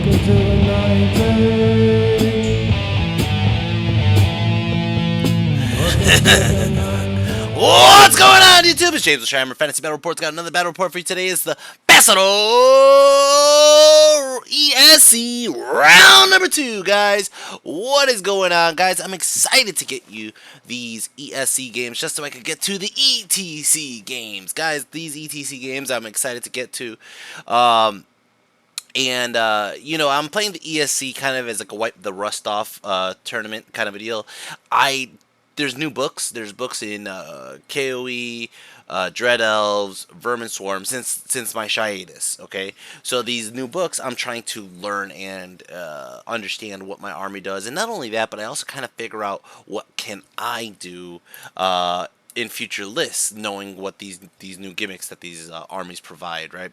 into the 90s. What's going on, YouTube? It's James with ChiHammer Fantasy Battle Report's got another battle report for you today. It's the Pesaro ESC round number 2, guys. What is going on, guys? I'm excited to get you these ESC games just so I could get to the ETC games. Guys, these ETC games I'm excited to get to. I'm playing the ESC kind of as like a wipe the rust off tournament kind of a deal. There's new books. There's books in KOE, Dread Elves, Vermin Swarm since my hiatus. Okay, so these new books, I'm trying to learn and understand what my army does, and not only that, but I also kind of figure out what can I do in future lists, knowing what these new gimmicks that these armies provide, right?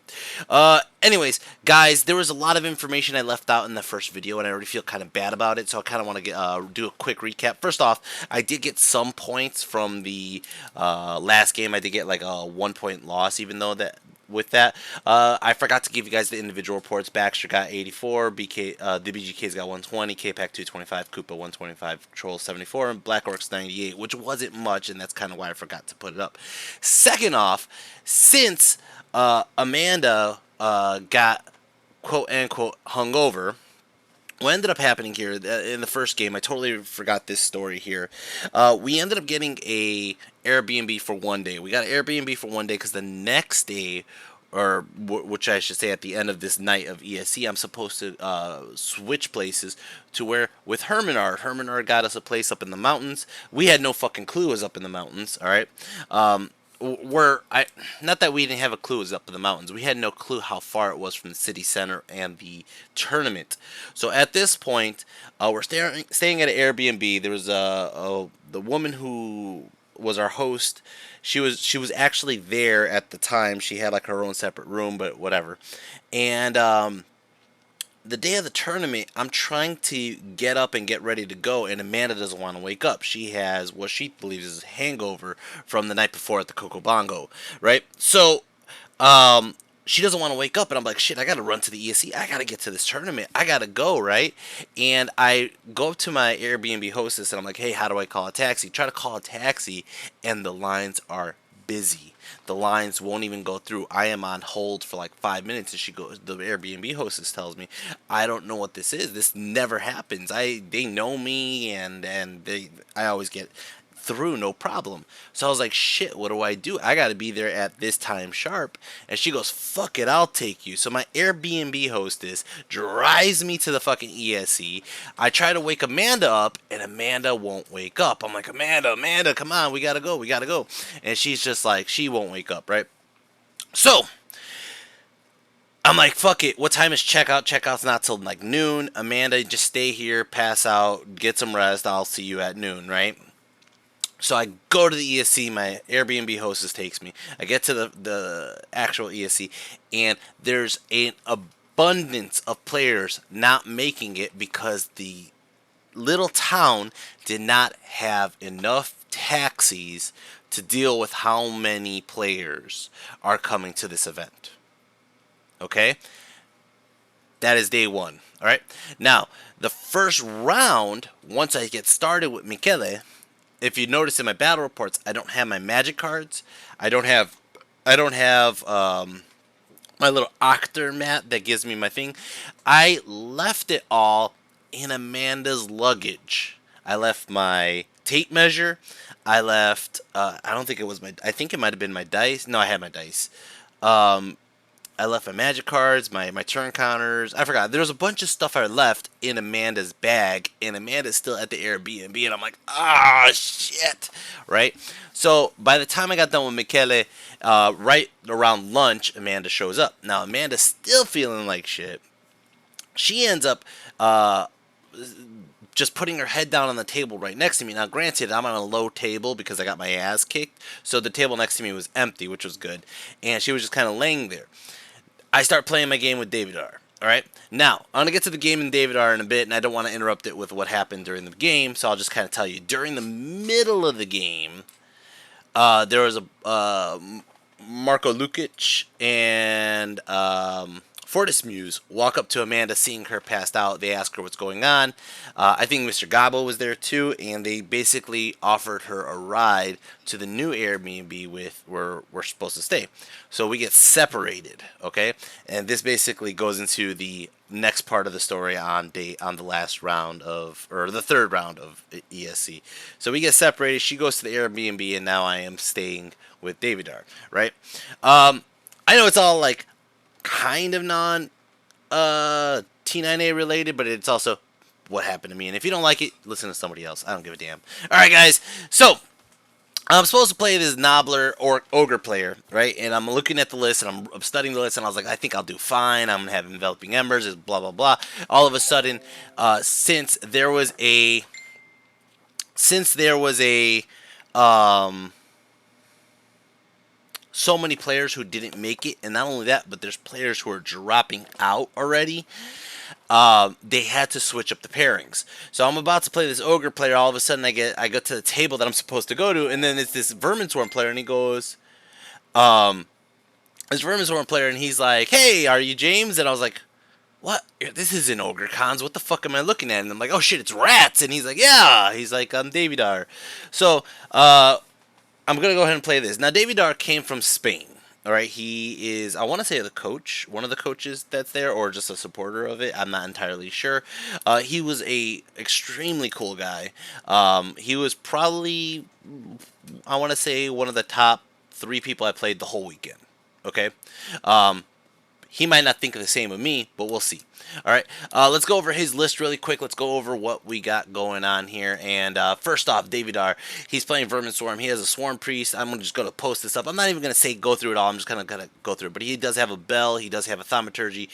Anyways, guys, there was a lot of information I left out in the first video, and I already feel kind of bad about it, so I kind of want to do a quick recap. First off, I did get some points from the last game. I did get like a 1-point loss, even though that. With that, I forgot to give you guys the individual reports. Baxter got 84, the BGK's got 120, K-Pack 225, Koopa 125, Troll 74, and Black Orcs 98, which wasn't much, and that's kind of why I forgot to put it up. Second off, since Amanda got quote-unquote hungover, what ended up happening here in the first game, I totally forgot this story here. We ended up getting a Airbnb for one day. We got an Airbnb for one day because the next day, or which I should say at the end of this night of ESC, I'm supposed to switch places to where with Herminar got us a place up in the mountains. We had no fucking clue it was up in the mountains, all right? Not that we didn't have a clue it was up in the mountains. We had no clue how far it was from the city center and the tournament. So at this point, we're staying at an Airbnb. There was the woman who was our host. She was actually there at the time. She had like her own separate room, but whatever. And the day of the tournament, I'm trying to get up and get ready to go, and Amanda doesn't want to wake up. She has what she believes is a hangover from the night before at the Coco Bongo, right? So, she doesn't want to wake up, and I'm like, shit, I got to run to the ESC. I got to get to this tournament. I got to go, right? And I go up to my Airbnb hostess, and I'm like, hey, how do I call a taxi? Try to call a taxi, and the lines are busy. The lines won't even go through. I am on hold for like 5 minutes, and the Airbnb hostess tells me, I don't know what this is. This never happens. They know me, and I always get through no problem. So I was like, shit, what do? I gotta be there at this time sharp. And she goes, fuck it, I'll take you. So my Airbnb hostess drives me to the fucking ESC. I try to wake Amanda up, and Amanda won't wake up. I'm like, Amanda, come on, we gotta go. And she's just like, she won't wake up, right? So I'm like, fuck it. What time is checkout? Checkout's not till like noon. Amanda, just stay here, pass out, get some rest. I'll see you at noon, right? So I go to the ESC, my Airbnb hostess takes me. I get to the actual ESC, and there's an abundance of players not making it because the little town did not have enough taxis to deal with how many players are coming to this event. Okay? That is day one. All right? Now, the first round, once I get started with Michele, if you notice in my battle reports, I don't have my magic cards. I don't have my little octar mat that gives me my thing. I left it all in Amanda's luggage. I left my tape measure. I left. I don't think it was my. I think it might have been my dice. No, I had my dice. I left my magic cards, my turn counters. I forgot. There's a bunch of stuff I left in Amanda's bag, and Amanda's still at the Airbnb, and I'm like, ah, shit, right? So by the time I got done with Michele, right around lunch, Amanda shows up. Now Amanda's still feeling like shit. She ends up just putting her head down on the table right next to me. Now, granted, I'm on a low table because I got my ass kicked, so the table next to me was empty, which was good, and she was just kind of laying there. I start playing my game with David R. Alright? Now, I'm going to get to the game in David R in a bit, and I don't want to interrupt it with what happened during the game, so I'll just kind of tell you. During the middle of the game, there was a Marko Lukic and Fortis Muse walk up to Amanda, seeing her passed out. They ask her what's going on. I think Mr. Gabo was there too, and they basically offered her a ride to the new Airbnb with where we're supposed to stay. So we get separated, okay? And this basically goes into the next part of the story on the last round of, or the third round of ESC. So we get separated. She goes to the Airbnb, and now I am staying with Davidar, right? I know it's all like kind of non T9A related, but it's also what happened to me. And if you don't like it, listen to somebody else. I don't give a damn. All right, guys. So I'm supposed to play this Nobbler or Ogre player, right? And I'm looking at the list, and I'm studying the list, and I was like, I think I'll do fine. I'm gonna have enveloping embers, blah blah blah. All of a sudden, since there was a so many players who didn't make it, and not only that, but there's players who are dropping out already. They had to switch up the pairings. So I'm about to play this Ogre player. All of a sudden, I go to the table that I'm supposed to go to, and then it's this Vermin Swarm player, and he goes, this Vermin Swarm player, and he's like, "Hey, are you James?" And I was like, "What? This isn't Ogre Cons. What the fuck am I looking at?" And I'm like, "Oh shit, it's rats." And he's like, "Yeah." He's like, "I'm Davidar." So I'm gonna go ahead and play this. Now, Davidar came from Spain. All right, he is, I want to say, the coach, one of the coaches that's there, or just a supporter of it. I'm not entirely sure. He was a extremely cool guy. He was probably, I want to say, one of the top 3 people I played the whole weekend. Okay, he might not think the same of me, but we'll see. All right, let's go over his list really quick. Let's go over what we got going on here. And first off, Davidar, he's playing Vermin Swarm. He has a Swarm Priest. I'm just going to post this up. I'm not even going to say go through it all. I'm just going to go through it. But he does have a Bell. He does have a Thaumaturgy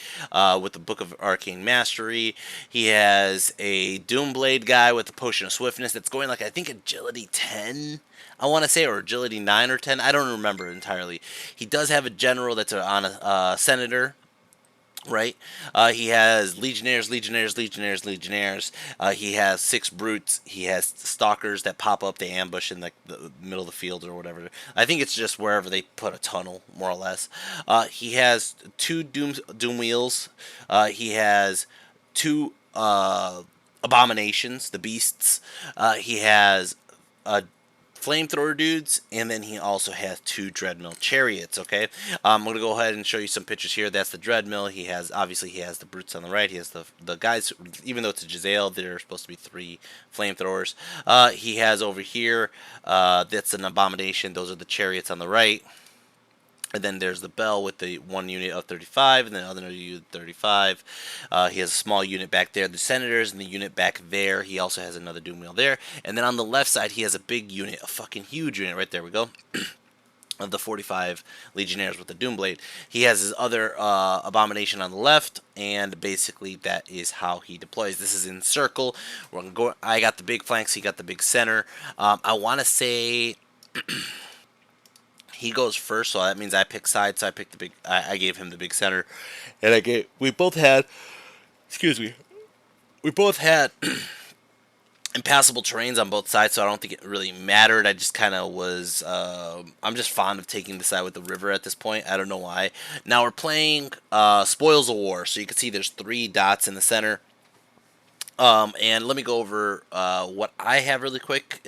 with the Book of Arcane Mastery. He has a Doomblade guy with the Potion of Swiftness that's going like, I think, Agility 10. I want to say, or Agility 9 or 10. I don't remember entirely. He does have a General that's on a Senator. Right, he has Legionnaires. He has 6 Brutes. He has Stalkers that pop up. They ambush in the middle of the field or whatever. I think it's just wherever they put a tunnel, more or less. He has 2 Doom Wheels. He has 2 Abominations, the Beasts. He has a Flamethrower dudes, and then he also has 2 Dreadmill Chariots. Okay, I'm gonna go ahead and show you some pictures here. That's the Dreadmill. He has the Brutes on the right. He has the guys. Even though it's a Giselle, there are supposed to be 3 Flamethrowers. He has over here. That's an Abomination. Those are the Chariots on the right. And then there's the Bell with the 1 unit of 35, and then another unit 35. He has a small unit back there, the Senators, and the unit back there. He also has another Doom Wheel there. And then on the left side, he has a big unit, a fucking huge unit. Right there we go. Of the 45 Legionnaires with the Doomblade. He has his other Abomination on the left, and basically that is how he deploys. This is in circle. We're gonna go. I got the big flanks, he got the big center. I want to say... He goes first, so that means I pick sides. So I picked the big. I gave him the big center, and we both had. Excuse me. We both had impassable terrains on both sides, so I don't think it really mattered. I just kind of was. I'm just fond of taking the side with the river at this point. I don't know why. Now we're playing Spoils of War, so you can see there's 3 dots in the center. And let me go over what I have really quick.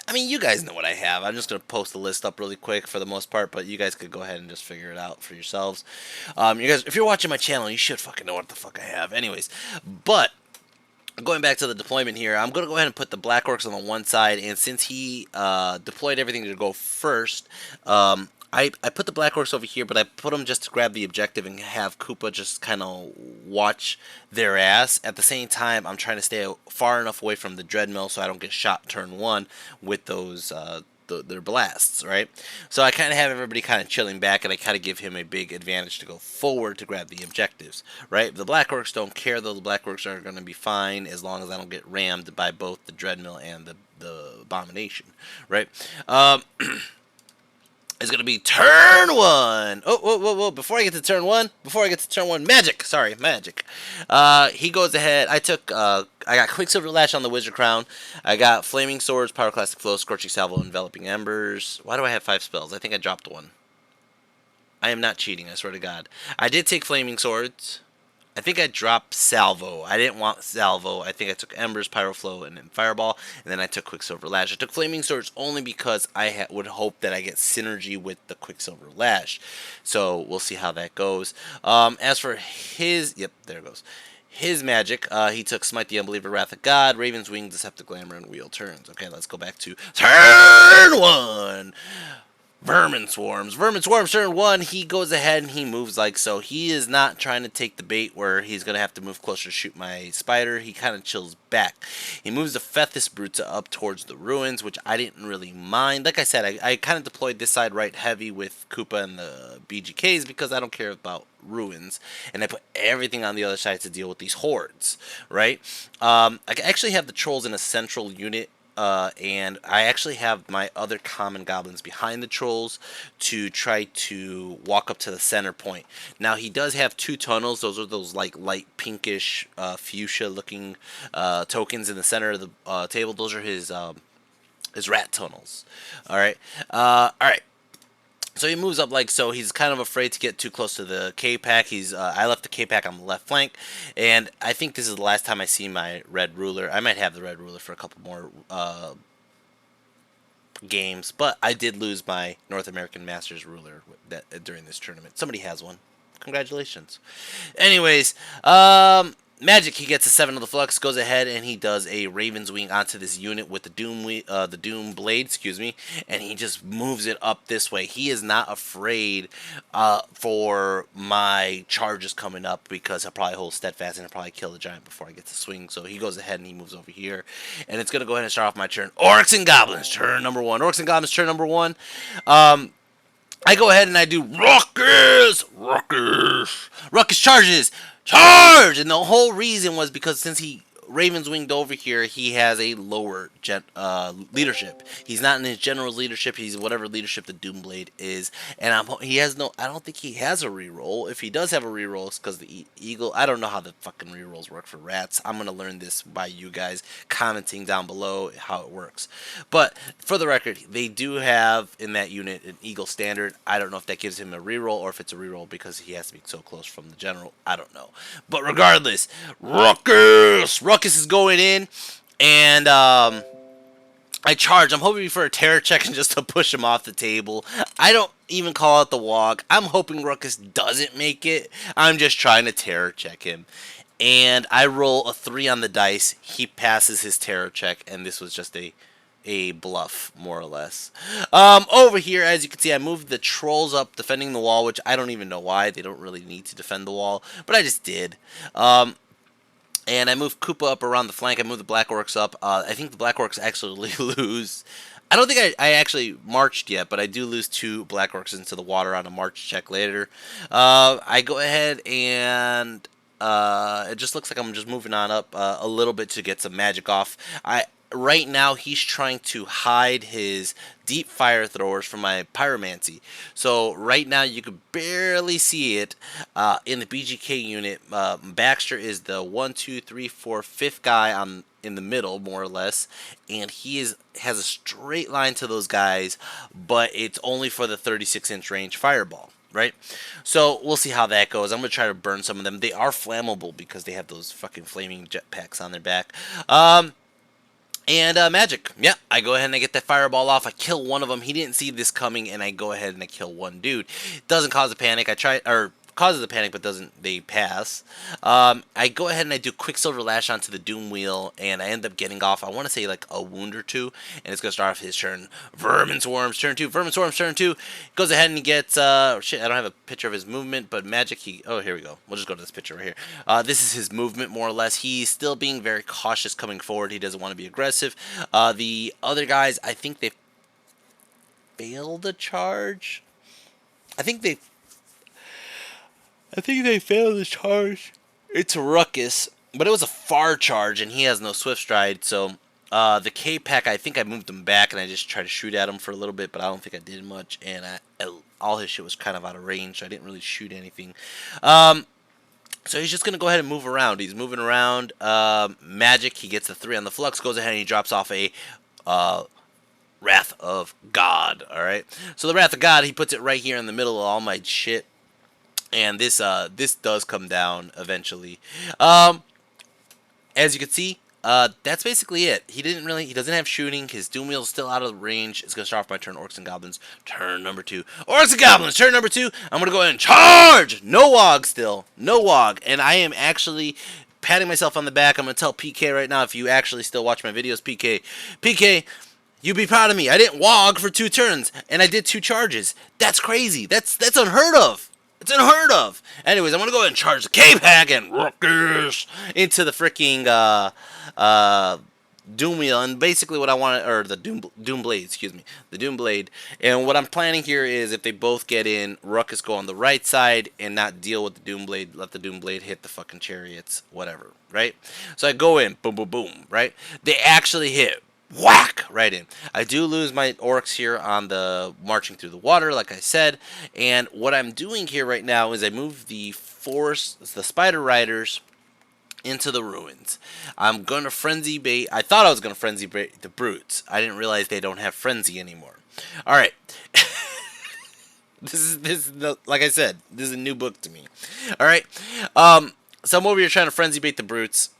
I mean, you guys know what I have. I'm just going to post the list up really quick for the most part, but you guys could go ahead and just figure it out for yourselves. You guys, if you're watching my channel, you should fucking know what the fuck I have. Anyways, but going back to the deployment here, I'm going to go ahead and put the Black Orcs on the one side, and since he deployed everything to go first, I put the Black Orcs over here, but I put them just to grab the objective and have Koopa just kind of watch their ass. At the same time, I'm trying to stay far enough away from the Dreadmill so I don't get shot turn 1 with those their blasts, right? So I kind of have everybody kind of chilling back, and I kind of give him a big advantage to go forward to grab the objectives, right? The Black Orcs don't care, though. The Black Orcs are going to be fine as long as I don't get rammed by both the Dreadmill and the Abomination, right? It's going to be turn 1. Oh, before I get to turn 1, magic. Sorry, magic. He goes ahead. I got Quicksilver Lash on the Wizard Crown. I got Flaming Swords, Pyroclastic Flow, Scorching Salvo, Enveloping Embers. Why do I have 5 spells? I think I dropped 1. I am not cheating, I swear to God. I did take Flaming Swords. I think I dropped Salvo. I didn't want Salvo. I think I took Embers, Pyroflow, and then Fireball, and then I took Quicksilver Lash. I took Flaming Swords only because I would hope that I get synergy with the Quicksilver Lash. So we'll see how that goes. As for his... Yep, there it goes. His magic, he took Smite the Unbeliever, Wrath of God, Raven's Wing, Deceptive Glamour, and Wheel Turns. Okay, let's go back to turn 1. Vermin Swarms. Vermin Swarms, turn 1, he goes ahead and he moves like so. He is not trying to take the bait where he's going to have to move closer to shoot my spider. He kind of chills back. He moves the Fethis Brutes up towards the ruins, which I didn't really mind. Like I said, I kind of deployed this side right heavy with Koopa and the BGKs because I don't care about ruins. And I put everything on the other side to deal with these hordes, right? I actually have the trolls in a central unit, and I actually have my other common goblins behind the trolls to try to walk up to the center point. Now he does have 2 tunnels. Those are those like light pinkish fuchsia looking tokens in the center of the table. Those are his rat tunnels. All right. All right. So he moves up like so. He's kind of afraid to get too close to the K-Pack. I left the K-Pack on the left flank, and I think this is the last time I see my Red Ruler. I might have the Red Ruler for a couple more games, but I did lose my North American Masters Ruler during this tournament. Somebody has one. Congratulations. Anyways, Magic, he gets a 7 of the Flux, goes ahead and he does a Raven's Wing onto this unit with the Doom Blade, excuse me, and he just moves it up this way. He is not afraid for my charges coming up because he'll probably hold Steadfast and he'll probably kill the Giant before I get to swing. So he goes ahead and he moves over here, and it's going to go ahead and start off my turn. Orcs and Goblins, turn number 1. Orcs and Goblins, turn number 1. I go ahead and I do Ruckus charges, charge! And the whole reason was because since he Raven's winged over here, he has a lower leadership. He's not in his general leadership. He's whatever leadership the Doomblade is, and he has no. I don't think he has a reroll. If he does have a reroll, it's because the eagle. I don't know how the fucking rerolls work for rats. I'm gonna learn this by you guys commenting down below how it works. But for the record, they do have in that unit an eagle standard. I don't know if that gives him a reroll or if it's a reroll because he has to be so close from the general. I don't know. But regardless, Ruckus is going in, and I charge. I'm hoping for a terror check and just to push him off the table. I don't even call out the walk. I'm hoping Ruckus doesn't make it. I'm just trying to terror check him. And I roll a 3 on the dice. He passes his terror check, and this was just a bluff, more or less. Over here, as you can see, I moved the trolls up defending the wall, which I don't even know why. They don't really need to defend the wall, but I just did. And I moved Koopa up around the flank. I moved the Black Orcs up. I think the Black Orcs actually lose. I don't think I actually marched yet, but I do lose 2 Black Orcs into the water on a march check later. I go ahead and it just looks like I'm just moving on up a little bit to get some magic off. Right now, he's trying to hide his deep fire throwers from my pyromancy. So right now, you can barely see it in the BGK unit. Baxter is the 1, 2, 3, 4, 5th guy in the middle, more or less, and he has a straight line to those guys, but it's only for the 36-inch range fireball. Right? So we'll see how that goes. I'm going to try to burn some of them. They are flammable because they have those fucking flaming jetpacks on their back. And magic. Yeah, I go ahead and I get that fireball off. I kill one of them. He didn't see this coming, and I go ahead and I kill one dude. Doesn't cause a panic. Causes a panic, but they pass. I go ahead and I do Quicksilver Lash onto the Doom Wheel, and I end up getting off, I want to say, like a wound or 2, and it's going to start off his turn. Vermin Swarms, turn 2. Vermin Swarms, turn 2. Goes ahead and he gets, shit, I don't have a picture of his movement, but magic, oh, here we go. We'll just go to this picture right here. This is his movement, more or less. He's still being very cautious coming forward. He doesn't want to be aggressive. The other guys, I think they failed the charge. I think they failed the charge. It's a Ruckus, but it was a far charge, and he has no Swift Stride, so the K-Pack, I think I moved him back, and I just tried to shoot at him for a little bit, but I don't think I did much, and all his shit was kind of out of range, so I didn't really shoot anything. So he's just going to go ahead and move around. He's moving around. Magic, he gets a 3 on the Flux, goes ahead and he drops off a Wrath of God. All right. So the Wrath of God, he puts it right here in the middle of all my shit, and this does come down eventually. Um, as you can see, that's basically it. He doesn't have shooting. His Doom Wheel's still out of the range. It's gonna start off my turn. Orcs and Goblins. Turn number 2. Orcs and Goblins. Turn number 2. I'm gonna go ahead and charge. No wog still. No wog. And I am actually patting myself on the back. I'm gonna tell PK right now, if you actually still watch my videos, PK, you be proud of me. I didn't wog for 2 turns, and I did 2 charges. That's crazy. That's unheard of. It's unheard of. Anyways, I'm gonna go ahead and charge the K-Pack and ruckus into the freaking Doom Wheel, and basically what I want, or the Doom Blade, excuse me, the Doom Blade. And what I'm planning here is, if they both get in, Ruckus go on the right side and not deal with the Doom Blade. Let the Doom Blade hit the fucking chariots, whatever, right? So I go in, boom, boom, boom, right? They actually hit. Whack! Right in. I do lose my orcs here on the marching through the water, like I said. And what I'm doing here right now is I move the spider riders into the ruins. I'm going to frenzy bait. I thought I was going to frenzy bait the brutes. I didn't realize they don't have frenzy anymore. All right. Like I said, this is a new book to me. All right. So I'm over here trying to frenzy bait the brutes.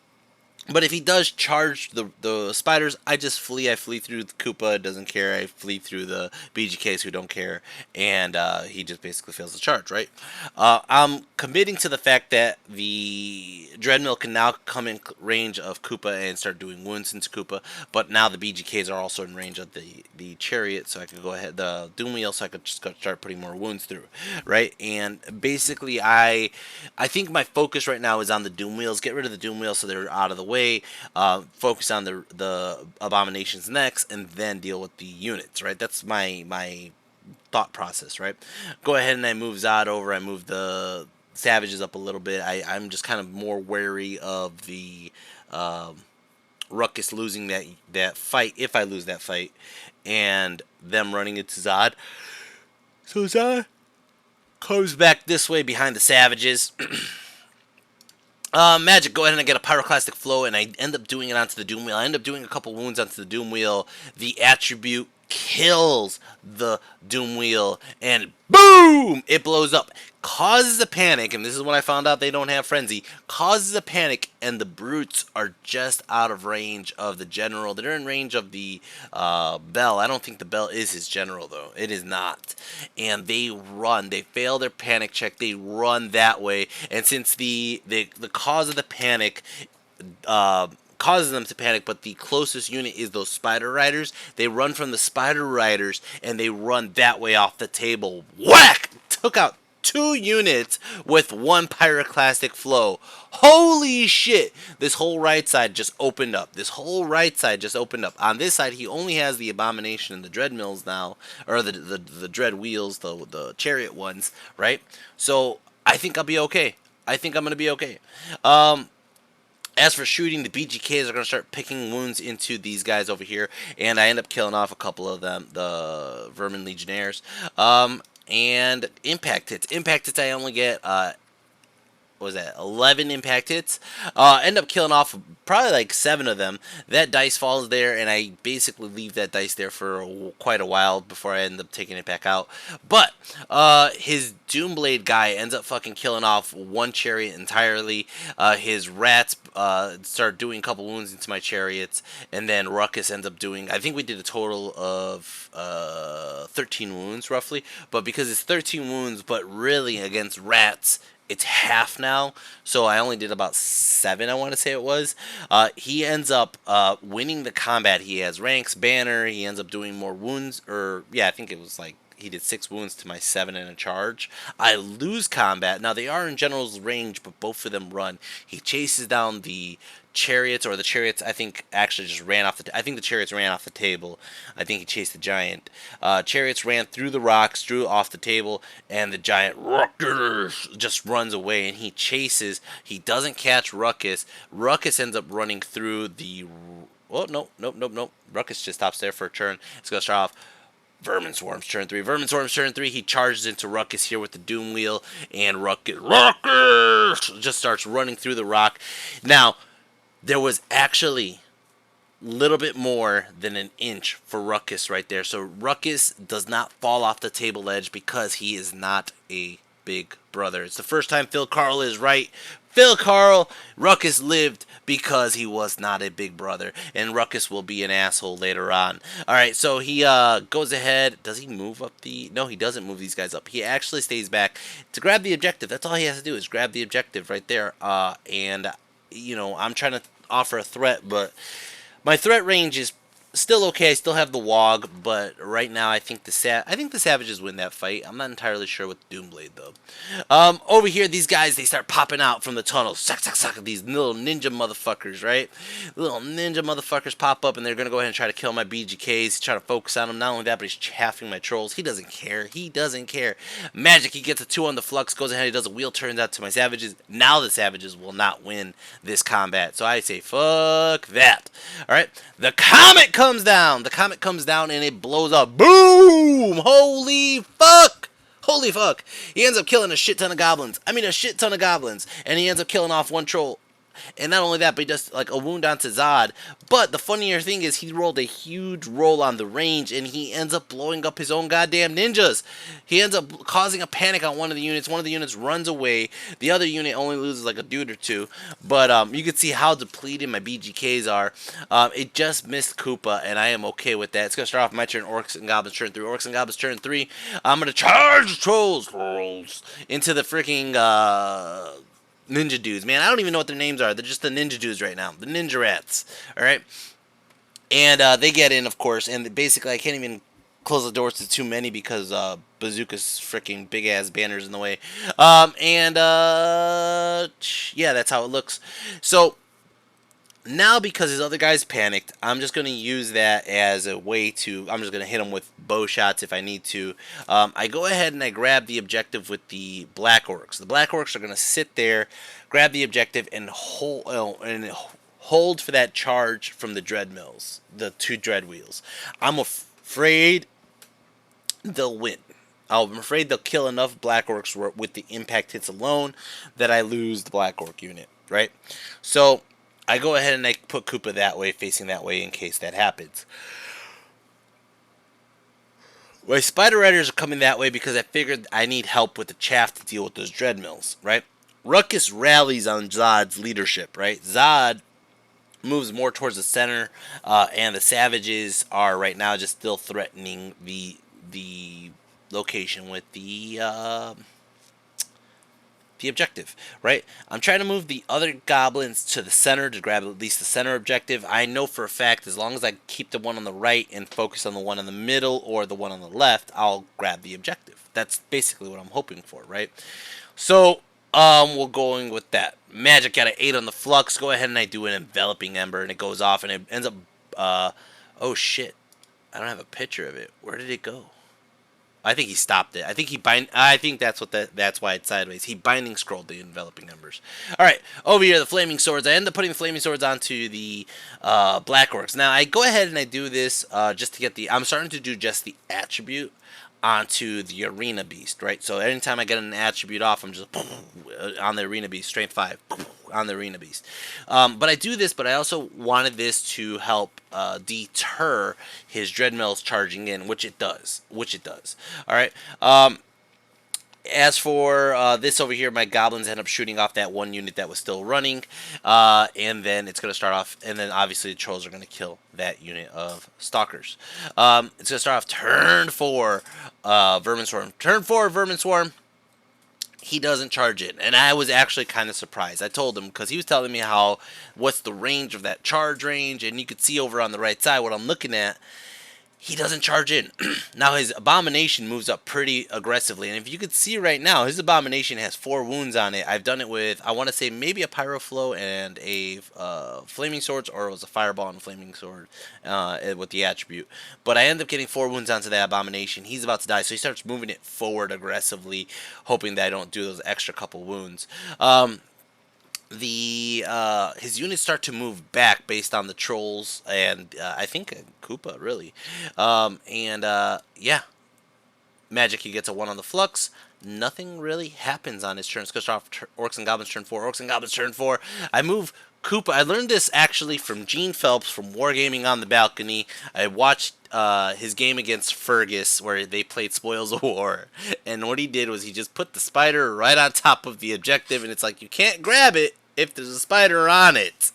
But if he does charge the spiders, I just flee. I flee through the Koopa, doesn't care. I flee through the BGKs who don't care. And he just basically fails the charge, right? I'm committing to the fact that the Dreadmill can now come in range of Koopa and start doing wounds into Koopa. But now the BGKs are also in range of the chariot, so I could go ahead, the Doom Wheel, so I could just start putting more wounds through, right? And basically, I think my focus right now is on the Doom Wheels. Get rid of the Doom Wheels so they're out of the way. Focus on the abominations next, and then deal with the units, right? That's my thought process, right? Go ahead and I move Zod over. I move the savages up a little bit. I'm just kind of more wary of the Ruckus losing that fight, if I lose that fight, and them running into Zod. So Zod comes back this way behind the savages. Magic, go ahead and I get a Pyroclastic Flow, and I end up doing it onto the Doom Wheel. I end up doing a couple wounds onto the Doom Wheel. The attribute kills the Doom Wheel, and boom! It blows up. Causes a panic, and this is when I found out they don't have Frenzy. Causes a panic, and the Brutes are just out of range of the General. They're in range of the Bell. I don't think the Bell is his General, though. It is not. And they run. They fail their panic check. They run that way. And since the cause of the panic causes them to panic, but the closest unit is those Spider Riders, they run from the Spider Riders, and they run that way off the table. Whack! Took out 2 units with 1 Pyroclastic Flow. Holy shit! This whole right side just opened up. This whole right side just opened up. On this side, he only has the Abomination and the Dread Mills now, or the Dread Wheels, the Chariot ones, right? So I think I'll be okay. I think I'm gonna be okay. As for shooting, the BGKs are going to start picking wounds into these guys over here, and I end up killing off a couple of them, the Vermin Legionnaires. And impact hits. Impact hits, I only get, what was that, 11 impact hits. End up killing off probably like 7 of them. That dice falls there, and I basically leave that dice there for quite a while before I end up taking it back out. But his Doomblade guy ends up fucking killing off 1 chariot entirely. His rats start doing a couple wounds into my chariots, and then Ruckus ends up doing, I think we did a total of 13 wounds roughly, but because it's 13 wounds, but really against rats, it's half now, so I only did about 7, I want to say it was. He ends up winning the combat. He has ranks, banner, he ends up doing more wounds, or yeah, I think it was like he did 6 wounds to my 7 in a charge. I lose combat. Now they are in general's range, but both of them run. He chases down the chariots, or the chariots I think actually just ran off the I think the chariots ran off the table. I think he chased the giant. Chariots ran through the rocks, drew off the table, and the giant just runs away, and he chases. He doesn't catch Ruckus. Ruckus ends up running through the nope. Ruckus just stops there for a turn. It's gonna start off Vermin Swarm's turn 3. Vermin Swarm's turn 3. He charges into Ruckus here with the Doom Wheel, and Ruckus just starts running through the rock. Now, there was actually little bit more than an inch for Ruckus right there. So Ruckus does not fall off the table edge because he is not a big brother. It's the first time Phil Carl is right. Phil Carl, Ruckus lived because he was not a big brother, and Ruckus will be an asshole later on. All right, so he goes ahead. Does he move up the? No, he doesn't move these guys up. He actually stays back to grab the objective. That's all he has to do is grab the objective right there. And you know, I'm trying to offer a threat, but my threat range is still okay. I still have the Wog, but right now I think the Savages win that fight. I'm not entirely sure with Doomblade though. Over here, these guys they start popping out from the tunnels. Suck, suck, suck. These little ninja motherfuckers, right? Little ninja motherfuckers pop up, and they're gonna go ahead and try to kill my BGKs. He's trying to focus on them. Not only that, but he's chaffing my trolls. He doesn't care. He doesn't care. Magic. He gets a 2 on the flux. Goes ahead. He does a wheel. Turns out to my Savages. Now the Savages will not win this combat. So I say fuck that. All right. The comet comes down. The comet comes down and it blows up. Boom! Holy fuck! Holy fuck. He ends up killing a shit ton of goblins. I mean, a shit ton of goblins. And he ends up killing off one troll. And not only that, but he does like a wound onto Zod. But the funnier thing is he rolled a huge roll on the range and he ends up blowing up his own goddamn ninjas. He ends up causing a panic on one of the units. One of the units runs away. The other unit only loses like a dude or two. But you can see how depleted my BGKs are. It just missed Koopa, and I am okay with that. It's going to start off my turn, Orcs and Goblins turn 3. Orcs and Goblins turn 3. I'm going to charge trolls into the freaking ninja dudes, man. I don't even know what their names are. They're just the ninja dudes right now. The ninja rats. Alright? And they get in, of course, and basically I can't even close the doors to too many because Bazooka's freaking big-ass banners in the way. Yeah, that's how it looks. So, now because his other guys panicked, I'm just going to use that as a way to, I'm just going to hit him with bow shots if I need to. I go ahead and I grab the objective with the Black Orcs. The Black Orcs are going to sit there, grab the objective, and hold for that charge from the Dread Mills, the 2 Dread Wheels. I'm afraid they'll win. I'm afraid they'll kill enough Black Orcs with the impact hits alone that I lose the Black Orc unit, right? So I go ahead and I put Koopa that way, facing that way in case that happens. My Spider Riders are coming that way because I figured I need help with the chaff to deal with those Dread Mills, right? Ruckus rallies on Zod's leadership, right? Zod moves more towards the center, and the Savages are right now just still threatening the location with the objective, right? I'm trying to move the other goblins to the center to grab at least the center objective. I know for a fact as long as I keep the one on the right and focus on the one in the middle or the one on the left, I'll grab the objective. That's basically what I'm hoping for, right? So, we're going with that. Magic got an 8 on the flux. Go ahead and I do an enveloping ember and it goes off and it ends up, oh shit. I don't have a picture of it. Where did it go? I think he stopped it. I think that's why it's sideways. He binding scrolled the enveloping embers. All right, over here the flaming swords. I end up putting the flaming swords onto the Black Orcs. Now I go ahead and I do this just to get the. I'm starting to do just the attribute onto the arena beast, right? So anytime I get an attribute off, I'm just on the arena beast, strength 5 on the arena beast. But I do this, but I also wanted this to help deter his Dreadmills charging in, which it does. All right. As for this over here, my goblins end up shooting off that one unit that was still running, and then it's going to start off, and then obviously the trolls are going to kill that unit of stalkers. It's going to start off turn 4, Vermin Swarm. Turn 4, Vermin Swarm. He doesn't charge in, and I was actually kind of surprised. I told him because he was telling me what's the range of that charge range, and you could see over on the right side what I'm looking at. He doesn't charge in. Now his Abomination moves up pretty aggressively, and if you could see right now, his Abomination has 4 wounds on it. I've done it with, I want to say maybe a Pyroflow and a Flaming Swords, or it was a Fireball and a Flaming Sword with the attribute. But I end up getting 4 wounds onto that Abomination. He's about to die, so he starts moving it forward aggressively, hoping that I don't do those extra couple wounds. His units start to move back based on the trolls and I think Koopa really, yeah, Magic, he gets a 1 on the flux. Nothing really happens on his turn. It's going to start off Orcs and Goblins turn 4. Orcs and Goblins turn 4. I move Koopa. I learned this actually from Gene Phelps from Wargaming on the Balcony. I watched his game against Fergus where they played Spoils of War, and what he did was he just put the spider right on top of the objective, and it's like you can't grab it if there's a spider on it.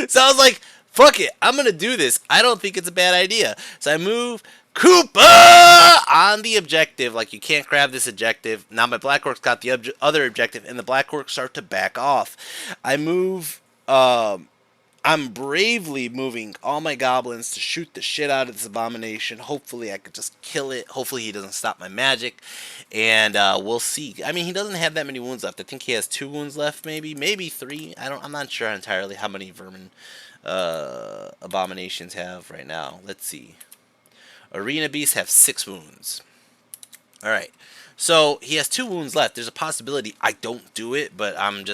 So I was like, fuck it, I'm gonna do this. I don't think it's a bad idea. So I move Koopa on the objective. Like, you can't grab this objective. Now my Black Orcs got the other objective, and the Black Orcs start to back off. I move. I'm bravely moving all my goblins to shoot the shit out of this abomination. Hopefully I could just kill it. Hopefully he doesn't stop my magic. And we'll see. I mean, he doesn't have that many wounds left. I think he has 2 wounds left, maybe. Maybe 3. I'm not sure entirely how many vermin abominations have right now. Let's see. Arena beasts have 6 wounds. Alright. So he has 2 wounds left. There's a possibility I don't do it, but I'm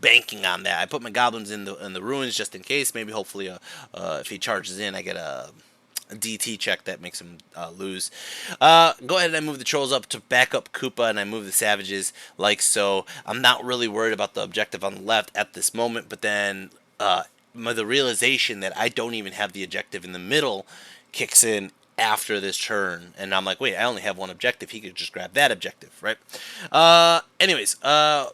banking on that. I put my goblins in the ruins just in case. Maybe, hopefully, if he charges in, I get a DT check that makes him lose. Go ahead and I move the trolls up to back up Koopa, and I move the savages like so. I'm not really worried about the objective on the left at this moment, but then the realization that I don't even have the objective in the middle kicks in after this turn, and I'm like, wait, I only have 1 objective. He could just grab that objective, right? Anyways,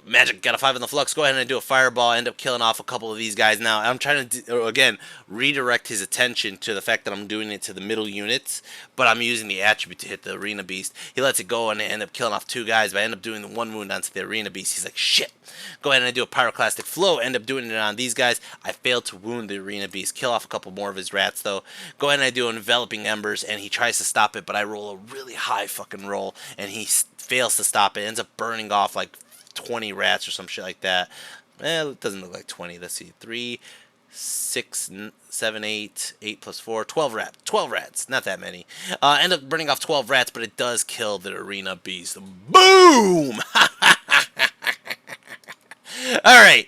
magic got a 5 in the flux. Go ahead and do a fireball. End up killing off a couple of these guys. Now I'm trying to again redirect his attention to the fact that I'm doing it to the middle units, but I'm using the attribute to hit the arena beast. He lets it go, and I end up killing off 2 guys, but I end up doing the 1 wound onto the arena beast. He's like, shit. Go ahead and I do a pyroclastic flow. End up doing it on these guys. I failed to wound the arena beast. Kill off a couple more of his rats though. Go ahead and I do enveloping embers, and he tries to stop it, but I roll a really high fucking roll, and he fails to stop it. Ends up burning off like 20 rats or some shit like that. It doesn't look like 20. Let's see. 3, 6, 7, 8. 8 plus 4. 12 rats. 12 rats. Not that many. End up burning off 12 rats, but it does kill the arena beast. Boom! Alright.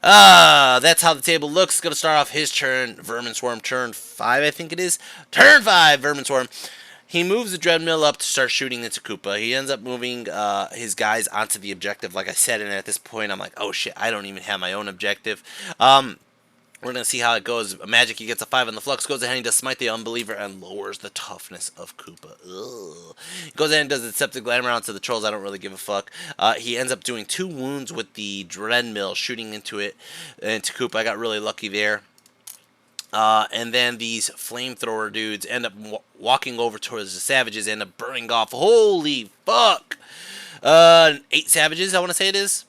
That's how the table looks. It's going to start off his turn. Vermin Swarm, turn 5, I think it is. Turn 5, Vermin Swarm. He moves the Dreadmill up to start shooting into Koopa. He ends up moving his guys onto the objective, like I said, and at this point I'm like, oh shit, I don't even have my own objective. We're going to see how it goes. Magic, he gets a 5 on the flux, goes ahead and does Smite the Unbeliever and lowers the toughness of Koopa. Ugh. Goes ahead and does Deceptive Glamour onto the trolls. I don't really give a fuck. He ends up doing 2 wounds with the Dreadmill, shooting into Koopa. I got really lucky there. And then these flamethrower dudes end up walking over towards the savages, end up burning off. Holy fuck! 8 savages, I want to say it is.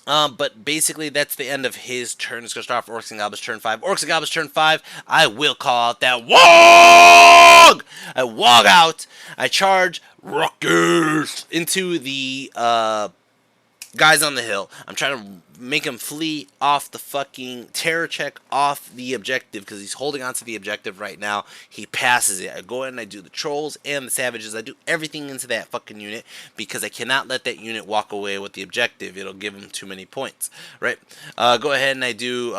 But basically, that's the end of his turn. It's going to start off Orcs and Goblins turn 5. Orcs and Goblins turn 5. I will call out that WOG! I WOG out. I charge Ruckus into the guys on the hill. I'm trying to make him flee off the fucking terror check off the objective because he's holding on to the objective right now. He passes it. I go in and I do the trolls and the savages. I do everything into that fucking unit because I cannot let that unit walk away with the objective. It'll give him too many points, right? Go ahead and I do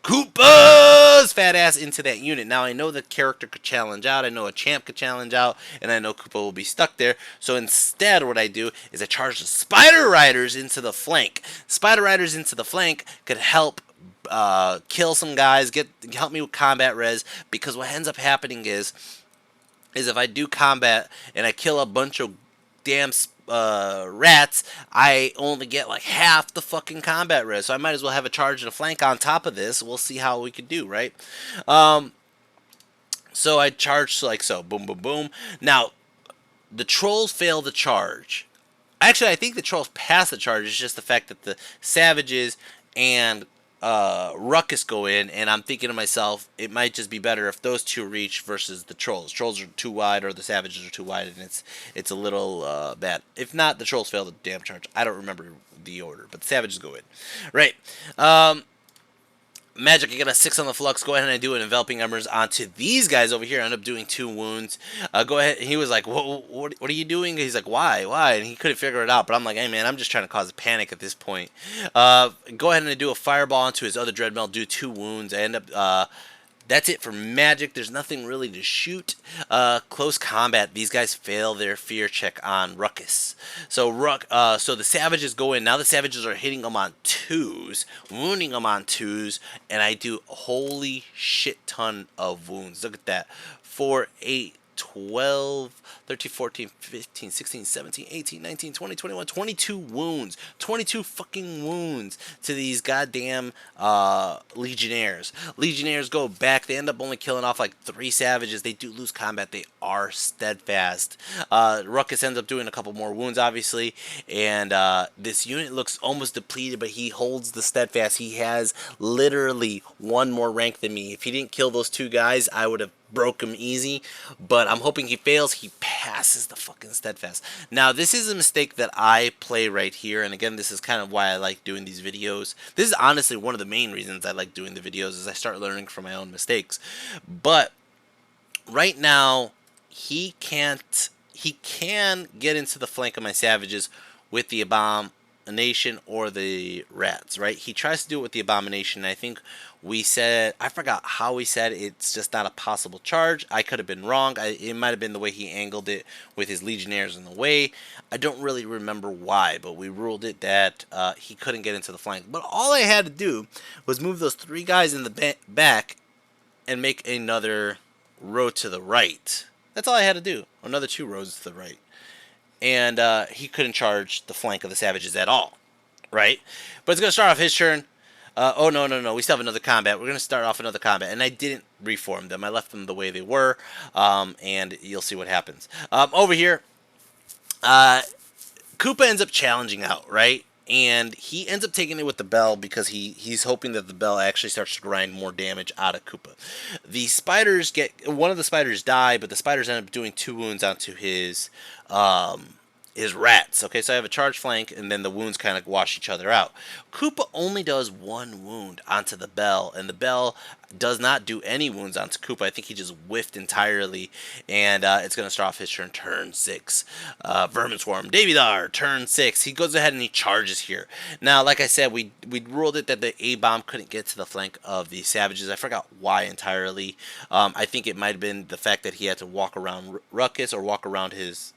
Koopa's fat ass into that unit. Now I know the character could challenge out. I know a champ could challenge out, and I know Koopa will be stuck there. So instead, what I do is I charge the Spider Riders into the flank. Spider Riders into the flank could help kill some guys, help me with combat res, because what ends up happening is if I do combat and I kill a bunch of damn rats, I only get like half the fucking combat res, so I might as well have a charge and a flank on top of this. We'll see how we could do, right? So I charge like so, boom, boom, boom. Now, the trolls fail the charge. Actually, I think the trolls pass the charge. It's just the fact that the savages and Ruckus go in, and I'm thinking to myself, it might just be better if those 2 reach versus the trolls. Trolls are too wide, or the savages are too wide, and it's a little bad. If not, the trolls fail the damn charge. I don't remember the order, but the savages go in. Right. Magic, I got a 6 on the flux. Go ahead and I do an enveloping embers onto these guys over here. I end up doing 2 wounds. Go ahead. He was like, what are you doing? He's like, why? And he couldn't figure it out. But I'm like, hey, man, I'm just trying to cause a panic at this point. Go ahead and I do a fireball onto his other Dreadmill. Do 2 wounds. I end up That's it for magic. There's nothing really to shoot. Close combat. These guys fail their fear check on Ruckus. So the savages go in. Now the savages are hitting them on twos, wounding them on twos, and I do a holy shit ton of wounds. Look at that. 4, 8, 12, 13, 14, 15, 16, 17, 18, 19, 20, 21, 22 wounds. 22 fucking wounds to these goddamn Legionnaires. Legionnaires go back. They end up only killing off like 3 savages. They do lose combat. They are steadfast. Ruckus ends up doing a couple more wounds, obviously. And this unit looks almost depleted, but he holds the steadfast. He has literally 1 more rank than me. If he didn't kill those 2 guys, I would have broke him easy, but I'm hoping he fails. He passes the fucking steadfast. Now, this is a mistake that I play right here, and again, this is kind of why I like doing these videos. This is honestly one of the main reasons I like doing the videos, is I start learning from my own mistakes. But right now, he can get into the flank of my savages with the abomination or the rats, right? He tries to do it with the abomination. I think we said, I forgot how we said it's just not a possible charge. I could have been wrong. It might have been the way he angled it with his legionnaires in the way. I don't really remember why, but we ruled it that he couldn't get into the flank. But all I had to do was move those 3 guys in the back and make another row to the right. That's all I had to do. Another 2 rows to the right. And he couldn't charge the flank of the savages at all, right? But it's going to start off his turn. Oh, no. We still have another combat. We're going to start off another combat. And I didn't reform them. I left them the way they were. And you'll see what happens. Over here, Koopa ends up challenging out, right? And he ends up taking it with the bell because he's hoping that the bell actually starts to grind more damage out of Koopa. The spiders one of the spiders die, but the spiders end up doing 2 wounds onto his rats. Okay, so I have a charge flank, and then the wounds kind of wash each other out. Koopa only does 1 wound onto the bell, and the bell does not do any wounds onto Koopa. I think he just whiffed entirely, and it's going to start off his turn 6. Vermin Swarm, Davidar, turn 6. He goes ahead and he charges here. Now, like I said, we ruled it that the A-bomb couldn't get to the flank of the savages. I forgot why entirely. I think it might have been the fact that he had to walk around Ruckus or walk around his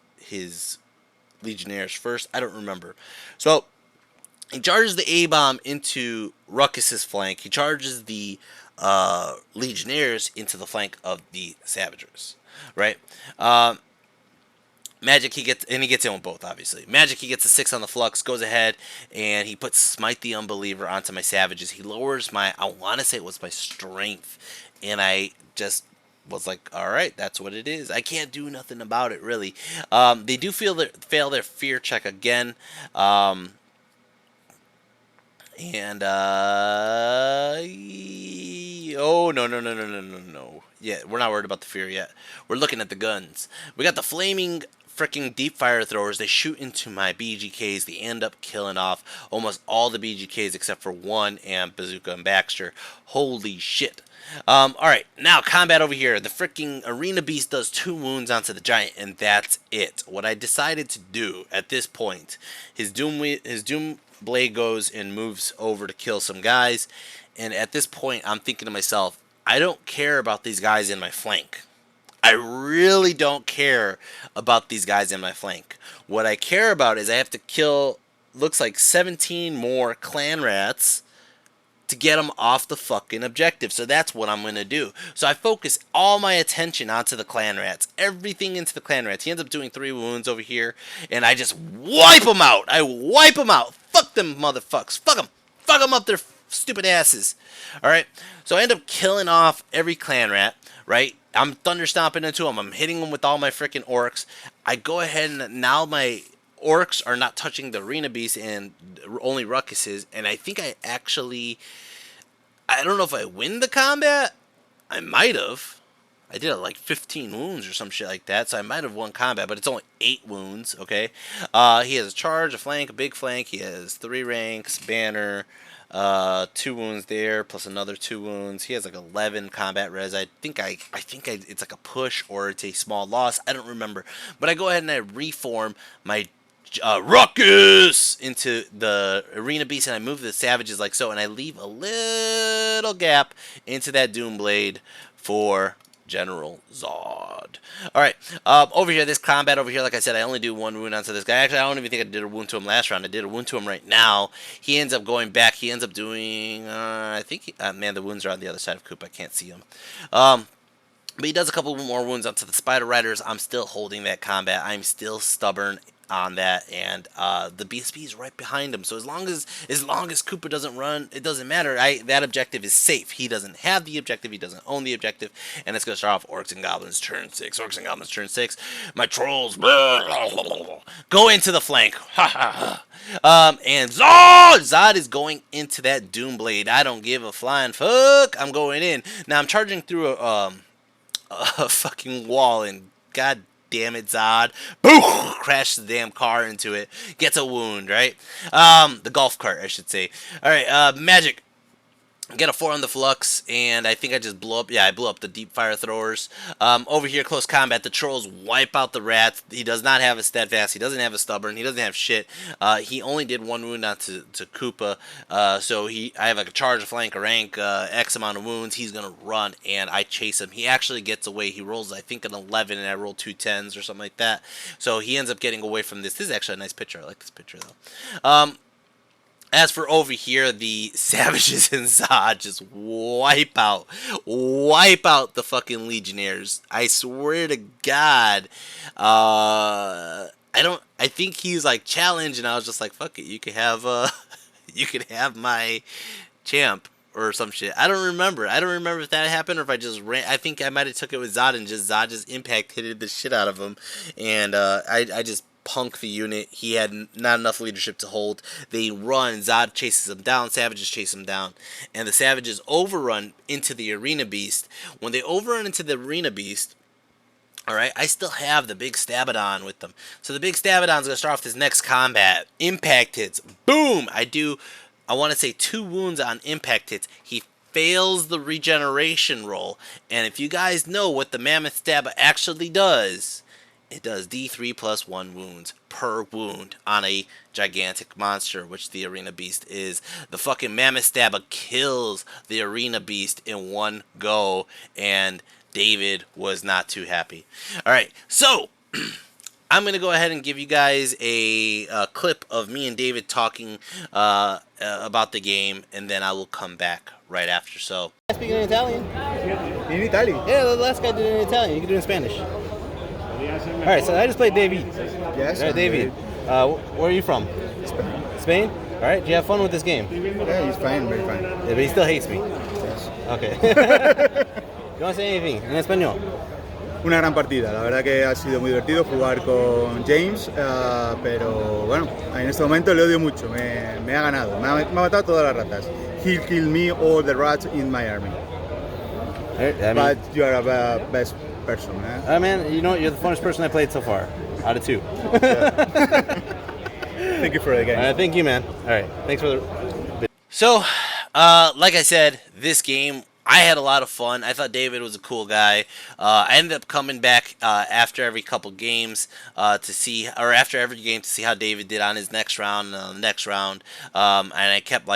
Legionnaires first. I don't remember. So he charges the A-bomb into Ruckus's flank. He charges the Legionnaires into the flank of the Savagers, right? Magic, he gets in with both, obviously. Magic, he gets a 6 on the flux, goes ahead, and he puts Smite the Unbeliever onto my savages. He lowers my, I want to say it was my strength, and I just was like, all right, that's what it is. I can't do nothing about it, really. They do fail their fear check again. Oh, no. Yeah, we're not worried about the fear yet. We're looking at the guns. We got the flaming freaking deep fire throwers. They shoot into my BGKs. They end up killing off almost all the BGKs except for 1 and Bazooka and Baxter. Holy shit. Alright, now combat over here. The freaking Arena Beast does 2 wounds onto the Giant, and that's it. What I decided to do at this point, his Doom Blade goes and moves over to kill some guys, and at this point, I'm thinking to myself, I don't care about these guys in my flank. I really don't care about these guys in my flank. What I care about is I have to kill, looks like 17 more clan rats to get them off the fucking objective. So that's what I'm going to do. So I focus all my attention onto the clan rats. Everything into the clan rats. He ends up doing 3 wounds over here. And I just wipe them out. I wipe them out. Fuck them motherfuckers. Fuck them. Fuck them up their stupid asses. Alright. So I end up killing off every clan rat. Right. I'm thunder stomping into them. I'm hitting them with all my freaking orcs. I go ahead and now my Orcs are not touching the Arena Beast and only Ruckus is, and I think I don't know if I win the combat. I might have. I did like 15 wounds or some shit like that, so I might have won combat, but it's only 8 wounds, okay? He has a charge, a flank, a big flank. He has 3 ranks, banner, 2 wounds there, plus another 2 wounds. He has like 11 combat res. I think it's like a push or it's a small loss. I don't remember. But I go ahead and I reform my Ruckus into the Arena Beast, and I move the Savages like so, and I leave a little gap into that Doom Blade for General Zod. Alright, over here, this combat over here, like I said, I only do 1 wound onto this guy. Actually, I don't even think I did a wound to him last round. I did a wound to him right now. He ends up going back. He ends up doing, I think, man, the wounds are on the other side of Coop. I can't see him. But he does a couple more wounds onto the Spider Riders. I'm still holding that combat. I'm still stubborn on that, and the BSB is right behind him. So as long as Cooper doesn't run, it doesn't matter. That objective is safe. He doesn't have the objective. He doesn't own the objective, and it's gonna start off Orcs and Goblins turn 6. Orcs and Goblins turn 6. My trolls go into the flank. And Zod is going into that Doomblade. I don't give a flying fuck. I'm going in now. I'm charging through a fucking wall, and god damn it, Zod. Boom! Crashes the damn car into it. Gets a wound, right? The golf cart, I should say. Alright, Magic. Get a 4 on the Flux, and I think I just blew up. Yeah, I blew up the deep fire throwers. Over here, close combat. The trolls wipe out the rats. He does not have a steadfast. He doesn't have a stubborn. He doesn't have shit. He only did 1 wound onto Koopa. So I have like a charge, a flank, a rank, X amount of wounds. He's gonna run, and I chase him. He actually gets away. He rolls, I think, an 11, and I roll 2 10s or something like that. So he ends up getting away from this. This is actually a nice picture. I like this picture though. As for over here, the Savages and Zod just wipe out the fucking Legionnaires. I swear to God. I think he's like challenged, and I was just like, fuck it, you could have you could have my champ or some shit. I don't remember if that happened or if I just ran. I think I might have took it with Zod, and Zod just impact hitted the shit out of him, and I just punk the unit. He had not enough leadership to hold. They run. Zod chases him down. Savages chase him down. And the Savages overrun into the Arena Beast. When they overrun into the Arena Beast, alright, I still have the big Stabadon with them. So the big Stabadon's going to start off this next combat. Impact hits. Boom! I want to say 2 wounds on impact hits. He fails the regeneration roll. And if you guys know what the Mammoth Stab actually does, it does D3 plus 1 wounds per wound on a gigantic monster, which the Arena Beast is. The fucking Mammoth Stabber kills the Arena Beast in 1 go, and David was not too happy. Alright, so I'm going to go ahead and give you guys a clip of me and David talking about the game, and then I will come back right after. So, speaking in Italian? In Italian? Yeah, the last guy did it in Italian. You can do it in Spanish. Alright, so I just played David. Yes. Alright, David. Where are you from? Spain. Spain? Alright, do you have fun with this game? Yeah, he's fine, very fine. Yeah, but he still hates me. Yes. Okay. You want to say anything en español? Una gran partida, la verdad que ha sido muy divertido jugar con James, pero bueno, en este momento le odio mucho, me ha ganado, me ha matado todas las ratas. He killed me all the rats in my army. But you are a best person, eh? Man, you know, you're the funnest person I played so far, out of 2. Thank you for the game. Thank you, man. Alright, thanks for the... So, like I said, this game, I had a lot of fun. I thought David was a cool guy. I ended up coming back after every couple games after every game to see how David did on his next round, and I kept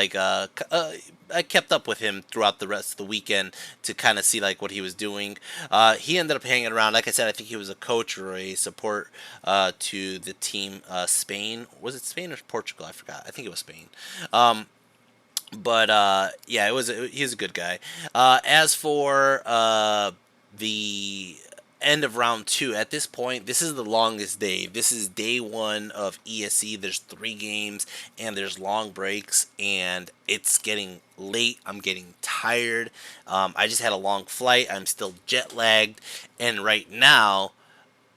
I kept up with him throughout the rest of the weekend to kind of see like what he was doing. He ended up hanging around. Like I said, I think he was a coach or a support to the team Spain. Was it Spain or Portugal? I forgot. I think it was Spain. But yeah, he was a good guy. As for the end of round 2, at this point, this is the longest day. This is day 1 of ESC. There's 3 games, and there's long breaks, and it's getting late. I'm getting tired. I just had a long flight. I'm still jet lagged, and right now,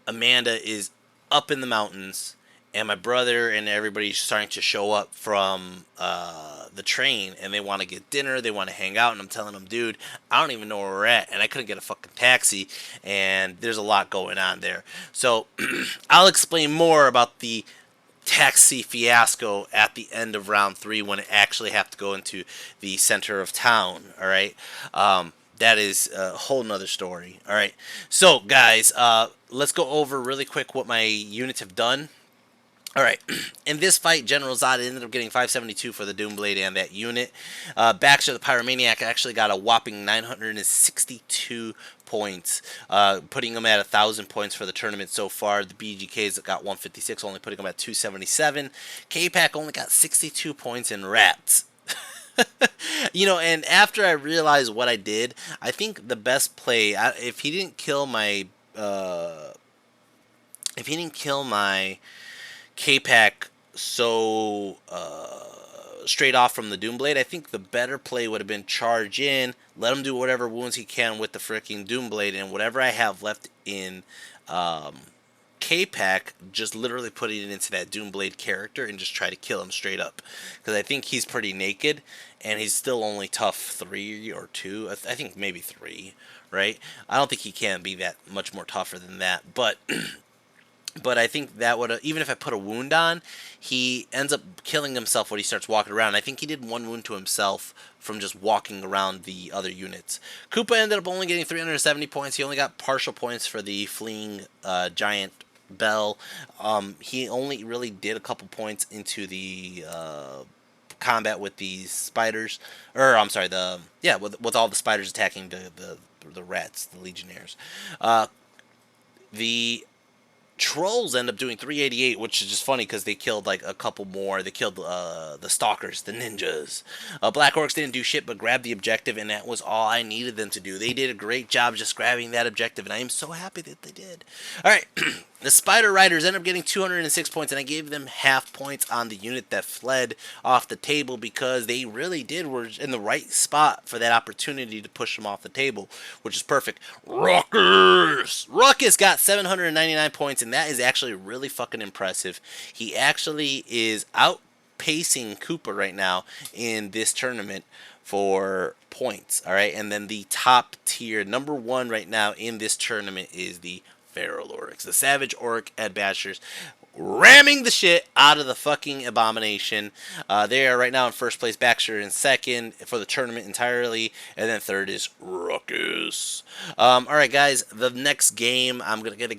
Amanda is up in the mountains, and my brother and everybody's starting to show up from the train, and they want to get dinner, they want to hang out, and I'm telling them, dude, I don't even know where we're at, and I couldn't get a fucking taxi, and there's a lot going on there. So, I'll explain more about the taxi fiasco at the end of round 3 when I actually have to go into the center of town, alright? That is a whole nother story, alright? So, guys, let's go over really quick what my units have done. All right, in this fight, General Zod ended up getting 572 for the Doomblade and that unit. Baxter the Pyromaniac actually got a whopping 962 points, putting him at 1,000 points for the tournament so far. The BGKs got 156, only putting him at 277. K-Pack only got 62 points in Rats. And after I realized what I did, I think the best play, if he didn't kill my, K-Pack so straight off from the Doomblade, I think the better play would have been charge in, let him do whatever wounds he can with the freaking Doomblade, and whatever I have left in K-Pack, just literally putting it into that Doomblade character and just try to kill him straight up. Because I think he's pretty naked, and he's still only tough 3 or 2. I think maybe 3, right? I don't think he can be that much more tougher than that, but... But I think that would, even if I put a wound on, he ends up killing himself when he starts walking around. I think he did 1 wound to himself from just walking around the other units. Koopa ended up only getting 370 points. He only got partial points for the fleeing giant Bell. He only really did a couple points into the combat with these spiders, or I'm sorry, with all the spiders attacking the rats, the Legionnaires. The Trolls end up doing 388, which is just funny because they killed like a couple more. They killed the Stalkers, the Ninjas. Black Orcs didn't do shit but grabbed the objective, and that was all I needed them to do. They did a great job just grabbing that objective, and I am so happy that they did. All right, the Spider Riders end up getting 206 points, and I gave them half points on the unit that fled off the table because they really were in the right spot for that opportunity to push them off the table, which is perfect. Ruckus got 799 points, and that is actually really fucking impressive. He actually is outpacing Koopa right now in this tournament for points. All right, and then the top tier number 1 right now in this tournament is the Feral Orcs, the Savage Orc Ed Bashers, ramming the shit out of the fucking Abomination. They are right now in first place. Baxter in second for the tournament entirely, and then third is Ruckus. All right, guys. The next game I'm gonna get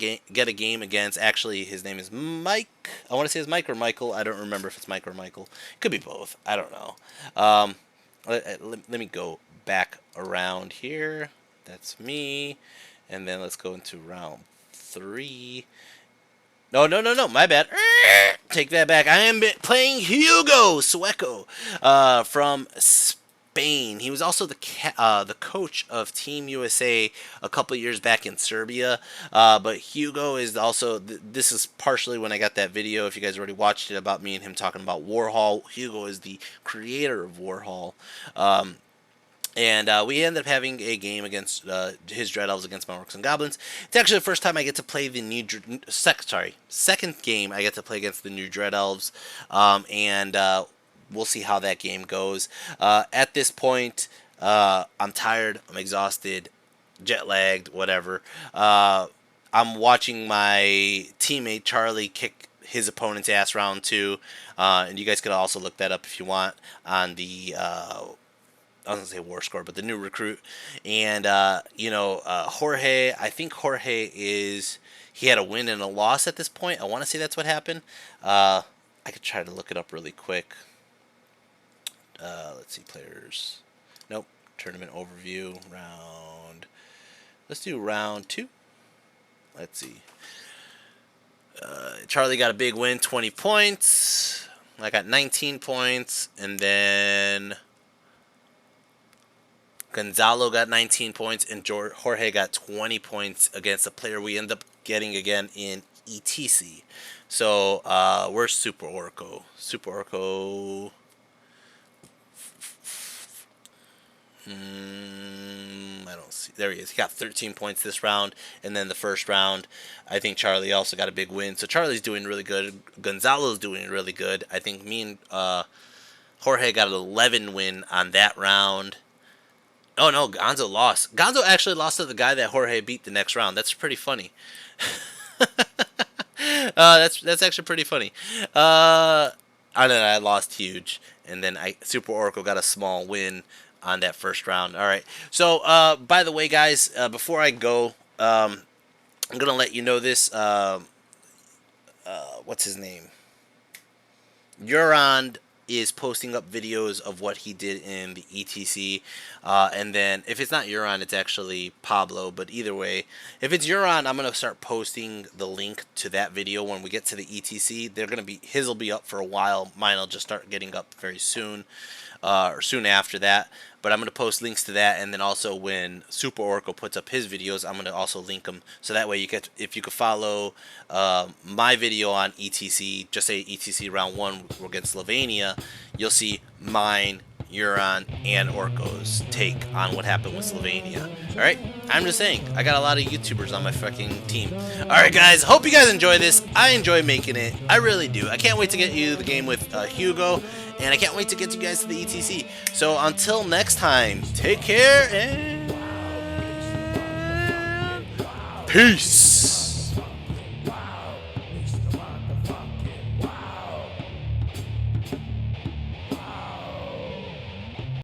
a game against. Actually, his name is Mike. I want to say it's Mike or Michael. I don't remember if it's Mike or Michael. Could be both. I don't know. Let me go back around here. That's me, and then let's go into round 3. No, my bad. Take that back. I am playing Hugo Sueco from Spain. He was also the coach of Team USA a couple years back in Serbia. But Hugo is also, this is partially when I got that video, if you guys already watched it, about me and him talking about Warhol. Hugo is the creator of Warhol. And we ended up having a game against his Dread Elves against my Orcs and Goblins. It's actually the first time I get to play the second game I get to play against the new Dread Elves. And we'll see how that game goes. At this point, I'm tired, I'm exhausted, jet lagged, whatever. I'm watching my teammate Charlie kick his opponent's ass round 2. And you guys could also look that up if you want on the... I was going to say War Score, but the new recruit. And, Jorge, I think Jorge he had a win and a loss at this point. I want to say that's what happened. I could try to look it up really quick. Let's see, players. Nope, tournament overview, round. Let's do round 2. Let's see. Charlie got a big win, 20 points. I got 19 points, and then... Gonzalo got 19 points, and Jorge got 20 points against a player we end up getting again in ETC. So, where's Super Orco? Super Orco... I don't see. There he is. He got 13 points this round, and then the first round, I think Charlie also got a big win. So Charlie's doing really good. Gonzalo's doing really good. I think me and Jorge got an 11 win on that round. Oh no, Gonzo lost. Gonzo actually lost to the guy that Jorge beat the next round. That's pretty funny. That's actually pretty funny. I lost huge, and then Super Oracle got a small win on that first round. All right. So, by the way, guys, before I go, I'm gonna let you know this. What's his name? Euron is posting up videos of what he did in the ETC, and then if it's not Euron, it's actually Pablo. But either way, if it's Euron, I'm gonna start posting the link to that video when we get to the ETC. They're gonna be his will be up for a while. Mine will just start getting up very soon, or soon after that. But I'm going to post links to that, and then also when Super Oracle puts up his videos, I'm going to also link them, so that way you get, if you could follow my video on ETC, just say ETC round 1 against Slovenia, you'll see mine, Euron, and Orko's take on what happened with Slovenia. Alright? I'm just saying, I got a lot of YouTubers on my fucking team. Alright guys, hope you guys enjoy this. I enjoy making it. I really do. I can't wait to get you the game with Hugo, and I can't wait to get you guys to the ETC. So until next time, take care and peace.